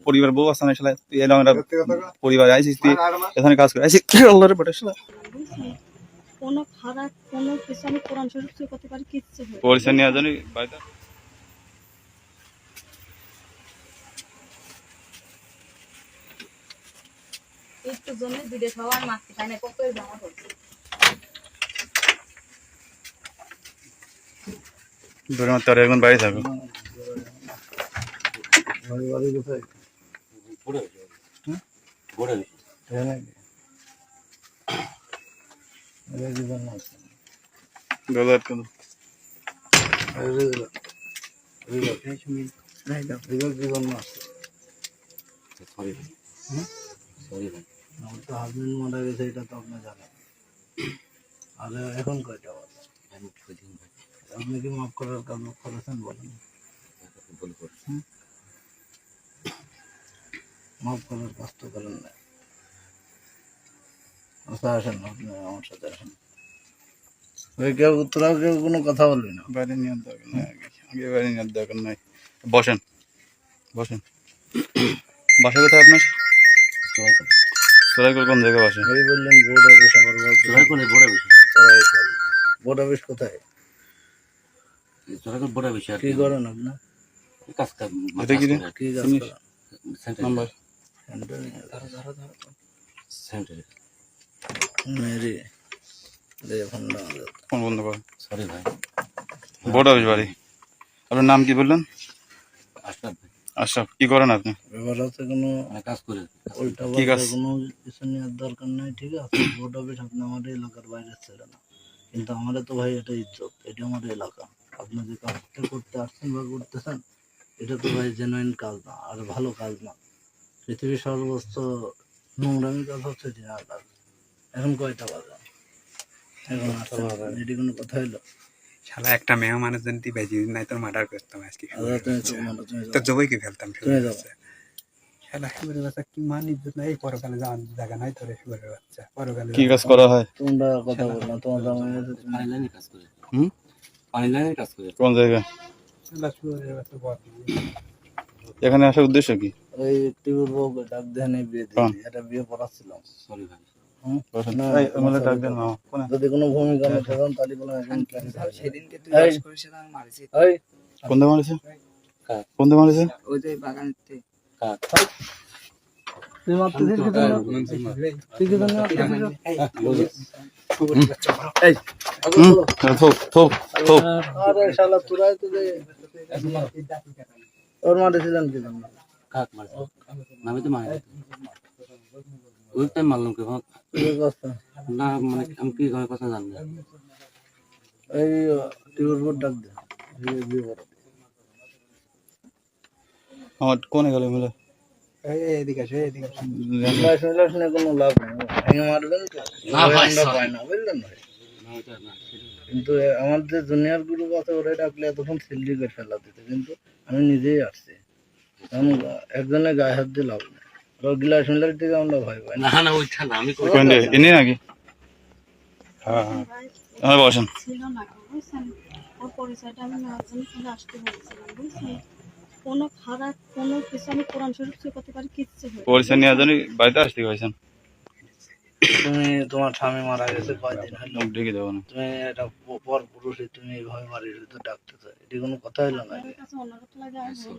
পরিবার বউ আছে না শালা তুই এলাম এরা পরিবার আইছিস তুই এখানে কাজ করে আইছিস আল্লাহরে বেটা শালা কোনো খারাপ কোনো কিছু আমি কোরআন শরীফ থেকে করতে পারি কিচ্ছু হয় পরিচয় নিয়ে জানি বাড়িতে একটু জন্য দুধে খাওয়ার মারতে খায় না কত জামা করছে ধরে মাত্র আর এখন বাড়ি থাকো বাড়ি কোথায় বড় গলার কেন হাজবেন্ড মারা গেছে এটা তো আপনি জানেন আর এখন কয়টা বাজে আপনি কি মাফ করার কাজ করেছেন বলেন মাফ করার কাজ তো করেন না আচ্ছা আসেন আপনি আমার সাথে আসেন ওই কেউ তোরাও কেউ কোনো কথা বলবি না বাইরে নিয়ে দরকার নাই আগে বাইরে নিয়ে দরকার নাই বসেন বসেন বাসা কোথায় আপনার সরাইকল কোন জায়গায় বাসা এই বললেন বোর্ড অফিস আমার বোর্ড অফিস কোথায় কি করেন আপনার এটা কি রে কি কাজ চিনিস? করেন নাম্বার মেরি দে ফোন দাও ফোন বন্ধ কর বোর্ড অফিস বাড়ি আপনার নাম কি বললেন আশরাফ কি করেন আপনি ব্যাপার হচ্ছে কোনো উল্টা কি কাজ? পাল্টা কোনো কিছু নেওয়ার দরকার নাই ঠিক আছে বোর্ড অফিস আপনি আমাদের এলাকার বাইরে ছেড়ে না কিন্তু আমাদের তো ভাই এটা ইজ্জত এটা আমাদের এলাকা আপনি যে কাজটা করতে আসছেন বা করতেছেন এটা তো ভাই জেনুইন কাজ না আর ভালো কাজ না পৃথিবীর সর্বোচ্চ নোংরামি কাজ হচ্ছে ডিনার কাজ এখন কয়টা বাজে এখন এটি কোনো কথা হইলো শালা একটা মেয়ে মানুষ জানতে বেজি নাই তোর মার্ডার করতাম আজকে আচ্ছা তুমি চুপ মারো, তুমি তোর যাও। জবাই কি ফেলতাম তুমি যাও। শালা হেবরে বাচ্চা কি মান ইজ্জত নাই পরকালে যাওয়ার জায়গা নাই তোর হেবরে বাচ্চা পরকালে কি কাজ করা হয় তোমরা কথা বল না তোমার জামাই আছে, তুমি কোন জায়গায় শালা শুয়োরের বাচ্চা বল এখানে আসার উদ্দেশ্য কি ওই টিভির বউকে ডাক দেন এই বিয়ে হ্যাঁ। দিয়ে এটা বিয়ে পড়াচ্ছিলাম বসেন। না, এই, ওগুলো ডাক দেন মামা কোনে যদি কোনো ভূমিকা না থাকেন তাহলে কোনো একজন সেদিনকে তুই এই। বাস করেছিস আমি মারিছি এই কোন দে মারিছে কোন দে মারিছে ওই যে বাগানতে তুই মারতেছিস কি তোমরা? তুই কি জন্য এই থোক থোক থোক আরে শালা তোরাই তো যে ওর মারতেছিলেন কি জন্য আমি তো মারি ওই টাইম মারলাম কে কি কথা না মানে আমি কি কথা জানি না এই টিভির বউ ডাক দে বিয়ে পড়া আমার কোনে গেল মিলে এদিকে আসো এদিকে আসো শুনে কোনো লাভ নেই ভেঙে মারবেন তো আমরা পাই না বুঝলেন ভাই কিন্তু আমাদের জুনিয়র গ্রুপ আছে ওরা ডাকলে এতক্ষণ সিল্লি করে ফেলা দিতে কিন্তু আমি নিজেই আসছি কারণ একজনের গায়ে হাত দিয়ে লাভ নেই রোগিলা শুনলে থেকে আমরা ভয় পাই না না না ওইটা না আমি কোন দে ইনি নাকি হ্যাঁ হ্যাঁ আমার বসেন ছিল না বুঝছেন ওর পরিচয়টা আমি নেওয়ার জন্য চলে আসতে বলছিলাম বুঝছেন কোনো খারাপ কোনো কিছু আমি কোরআন শরীফ থেকে করতে পারি কিচ্ছু হয় পরিচয় নিয়ে জানি বাড়িতে আসতে কইছেন তুমি তোমার স্বামী মারা গেছে কয়দিন হলো মুখ ঢেকে দেবো না তুমি এটা পর পুরুষে তুমি এইভাবে বাড়ির ভিতর ডাকতেছো এটি কোনো কথা হলো না আপনাদের কাছে অনুরোধ লাগে আমি ভুল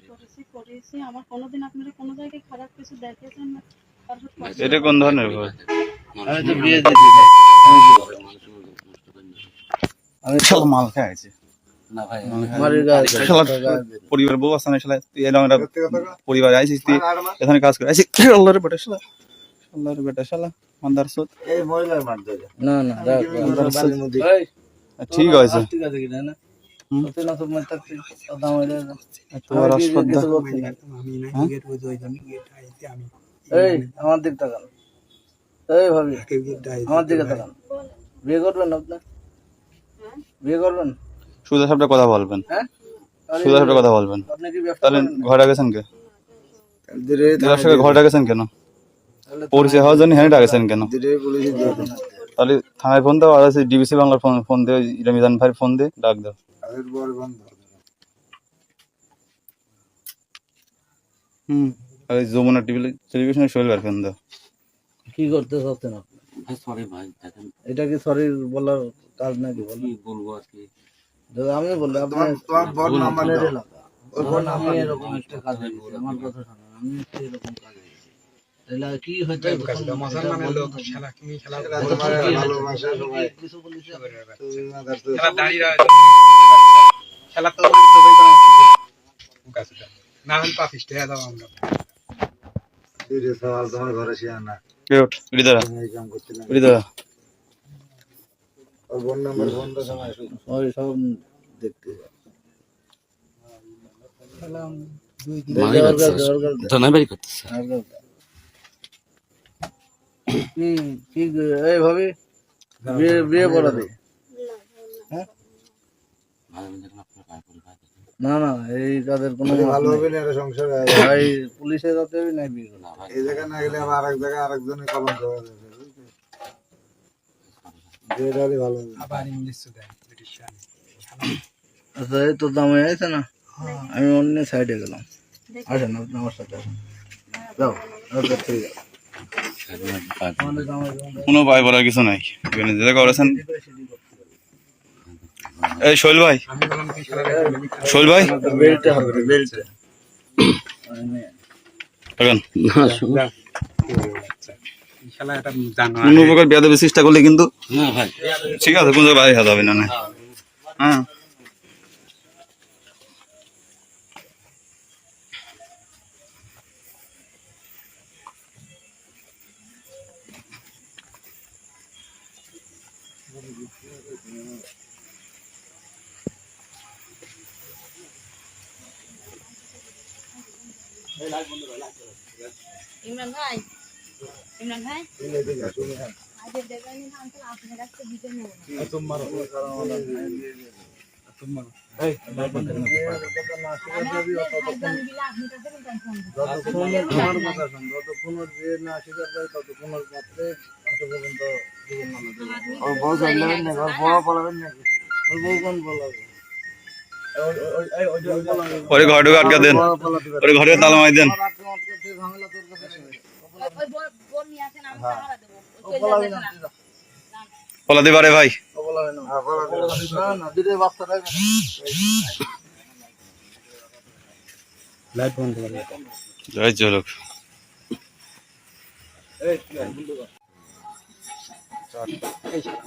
করেছি আমার কোনোদিন আপনারা কোনো জায়গায় খারাপ কিছু দেখেছেন না তারপর এটা কোন ধরনের ভয় আমি তো বিয়ে দিতে চাই। আমি শালা মাল খাই আছে না ভাই বাড়ির গায়ে দিই, শালা গায়ে দিই। পরিবার বউ আছে না শালা তুই এলাম এরা পরিবার আইছিস তুই এখানে কাজ করে আইছিস আল্লাহরে বেটা শালা আল্লাহরে বেটা শালা মান্দার সুত না না রাখ, রাখ। এই, ঠিক আছে ঠিক আছে কি না হুম। সত্যি না তোমার থাকতে কথা আমাদের তোমার আমি কি আস্পর্ধা কিছু বলছি না। আমি নাই গেট ওই যে ওইখানে গেট আইতে আমি এই আমার দিক তাকান এই ভাবি কেউ গেট আইতে আমার দিকে তাকান বিয়ে করবেন আপনি বিয়ে করবেন সুদা সাহেবটা কথা বলবেন হ্যাঁ আরে, সুদা সাহেবটা কথা বলবেন আপনি কি ব্যবসা তাহলে করেন? ঘরে গেছেন কে ধীরে দিলার সাথে ঘরে গেছেন কেন পরিচয় হওয়ার জন্য হ্যাঁ ডাকেছেন কেন ধীরে পুলিশে দিয়ে দেন তাহলে থানায় ফোন দাও আর আছে ডিবিসি বাংলার ফোন ফোন দিয়ে রমিজান ভাই ফোন দিয়ে ডাক দাও হুম ওই যমুনা টেলিভিশনে সোহেল ভাইয়ের ফোন দাও। কি করতে চাচ্ছেন আপনি? ভাই সরি ভাই দেখেন এটা কি সরি বলার কাজ নাকি বলেন? কি বলবো আর কি যদি আমি বলি আপনার আমাদের এলাকা আমি এরকম একটা কাজ হয়েছে আমার কথা শোনেন আমি একটা এরকম কাজ হয়েছে তাহলে কি হইতে মুসলমানের লোক খেলা কি খেলা ভালোবাসা সবাই কিছু বলিস খেলা দাঁড়িয়ে খেলা তো দুবাই করা না হল পাপিস্ট হয়ে যাবো আমরা তোমার ঘরে শিয়া না কেউট হৃদয় হৃদয় ফোন নাম্বার ফোন তো সময় ওই সব দেখতে জানাই বাড়ি করতেছে কি এই ভাবি বিয়ে বিয়ে বলা দে ভাই আমি দেখেন আপনার পায়ে পড়ি ভাই দেখেন। না না এই কাজের কোনো ভালো হবে না সংসার ভাই পুলিশে যাতে হবে না বিয়ে না ভাই এই জায়গা না গেলে আবার আরেক জায়গায় আরেকজনের কলঙ্ক হয়ে যাবে বিয়েটাই ভালো হবে আবার ইংলিশ দেয় ব্রিটিশ আচ্ছা এই তো দাম হয়ে আছে না আমি অন্য সাইডে গেলাম আসেন আপনি আমার সাথে আসেন যাও ওকে ঠিক আছে আমাদের দামে কোনো ভয় বলার কিছু নাই, এখানে যেটা করেছেন। এই সোহেল ভাই, আমি বললাম কি খেলা সোহেল ভাই বেলতে হবে বেলতে এখন খেলা এটা জানো কোনো প্রকার বেয়াদবির চেষ্টা করলে কিন্তু না ভাই ঠিক আছে, কোনো জায়গায় বাইরে হবে না। না হ্যাঁ ইমরান ভাই ইমরান ভাই আগে দেখবেন না আঙ্কেল আপনার কাছে দিতে নেব ওরে ঘরে ঢুকে আটকা দেন, ওরে ঘরে তালা মারি দেন। ওই বোন নিয়ে আসেন আমি সাহারা দেব ওই চলে যাবে না পলাতে পারে ভাই, লাইট বন্ধ করে জয় জলক।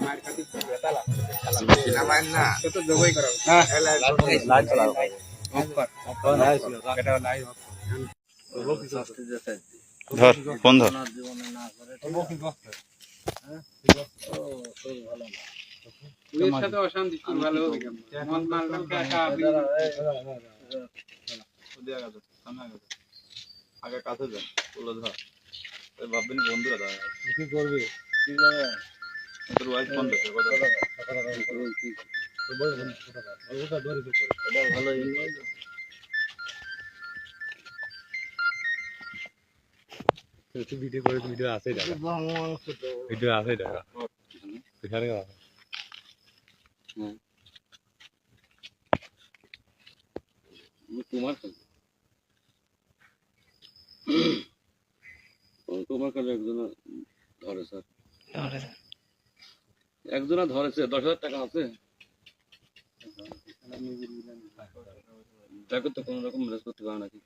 মার খাতি তালা না মার না তো জবাই করা হ্যাঁ লাইট চালাও এটা লাইট ধর ফোন ধর। পুলিশের সাথে অশান্তি শুরু ভালো হবে কেমন মন মারলাম কাকা আগে কাছে যান, বলে ধর ভাববেন বন্ধুরা দাঁড়ায় কি করবে কি জানে তোর ওয়াইফ ফোন দিতে কথা ভালো ভিডিও করে ভিডিও আছে ভিডিও আছে দেখা এখানে তোমার কাছে তোমার কাছে একজনা ধরে স্যার একজনা ধরেছে 10,000 টাকা আছে তাকে তো কোনো রকম ম্যানেজ করতে পারে নাকি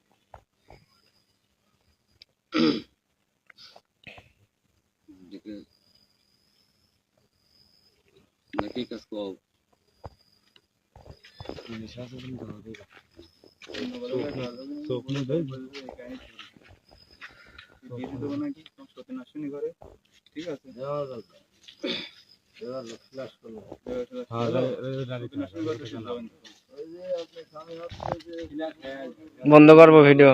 নাকি কাজ কও ঠিক আছে বন্ধ করবো ভিডিও।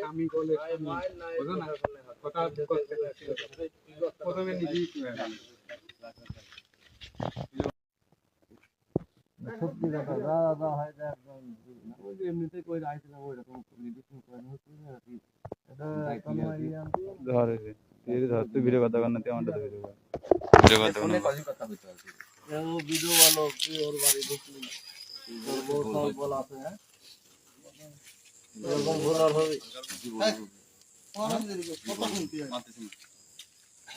আমি বলে বুঝো না কথা প্রথমে নিজেই সত্যি কথা যা যা হয় একদম ওই যে এমনিতে কই রাইছিলাম ওই রকম মেডিসিন করে হচ্ছে না কি এটা কোনো আইডিয়া ধরে তুই ধর, তুই ভিডিও কথা কর না, তুই আমারটা ভিডিও কর, ভিডিও কথা না কথা বলতে ও ভিডিও ভালো তুই ওর বাড়ি দেখলি তোর বউ সব বলা আছে হ্যাঁ এরকম ভুল আর হবে?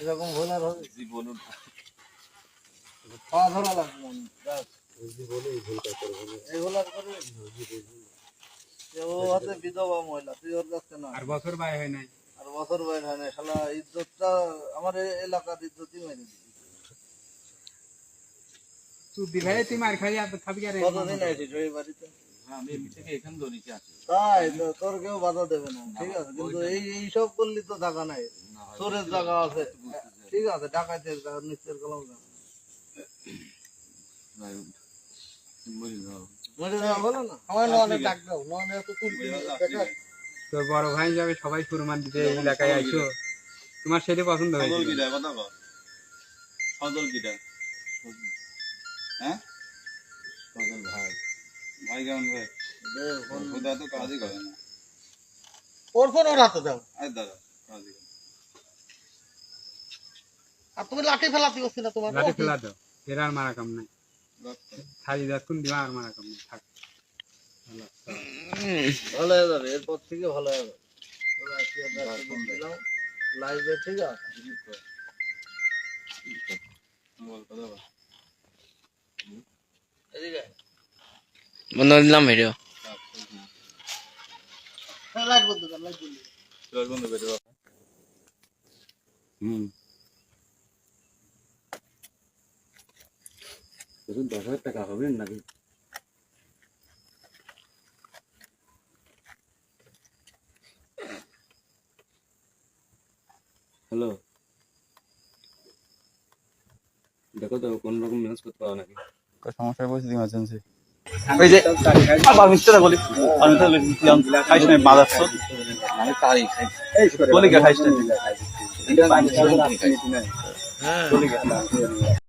এরকম ভুল আর হবে? পা ধরা লাগবে না। ব্যাস। এই ভুল আর করবে? ও হচ্ছে বিধবা মহিলা, তুই ওর কাছে না। আর বছর বাইরে হয় নাই। আর বছর বাইর হয় না, শালা ইজ্জতটা আমার এলাকার ইজ্জতই মেরে দিবি। তুই দিলে তুই মার খাই আর খাবি আর কতদিন আছিস ওই বাড়িতে? আমি এমনি থেকে এখান ধরে নিচে আসি। তাই তো, তোর কেউ বাধা দেবে না, ঠিক আছে, কিন্তু এইসব করলি তো জায়গা নাই, চোরের জায়গা আছে, ঠিক আছে, ডাকাতের জায়গা, নিচের কলম জায়গা। মরে যাওয়া বলো না, আমার নয় ডাক দাও, নয় তো তুলবি দেখা। তোর বড় ভাই যাবে সবাই ফুরমান দিতে এই এলাকায় আইছো, তোমার সেটা পছন্দ সজল হয়েছে? কিটা কথা কর, সজল কিটা? হ্যাঁ ভাই কেমন ভাই? খোদা তো কাজই করে না। ওর ফোন ওর হাতে দাও। আরে দাদা কাজই করে না। আর তুমি লাঠি ফেলাতে করছি না তোমার? লাঠি ফেলা দাও, এর আর মারা কাম নাই, রাখতে। খালি যাচ্ছুন দিবা আর মারা কাম নাই, থাক। ভালো হয়ে যাবে, এরপর থেকে ভালো হয়ে যাবে। লাইভে, ঠিক আছে। বল কথা বল। এদিকে বন্ধ করে দিলাম ভিডিও। লাইভ বন্ধ কর, লাইভ বন্ধ কর। চল বন্ধু বেটে বাবা। ধরুন 10,000 টাকা হবে নাকি? হ্যালো, দেখো তো কোন রকম ম্যানেজ করতে পারো নাকি? সমস্যায় পরিস্থিতি ইমার্জেন্সি। ওই যে আবার মিথ্যা বলি, আমি তো খাইস না বাজাচ্ছ, আমি তাই খাই। বলি কে খাইস না? হ্যাঁ।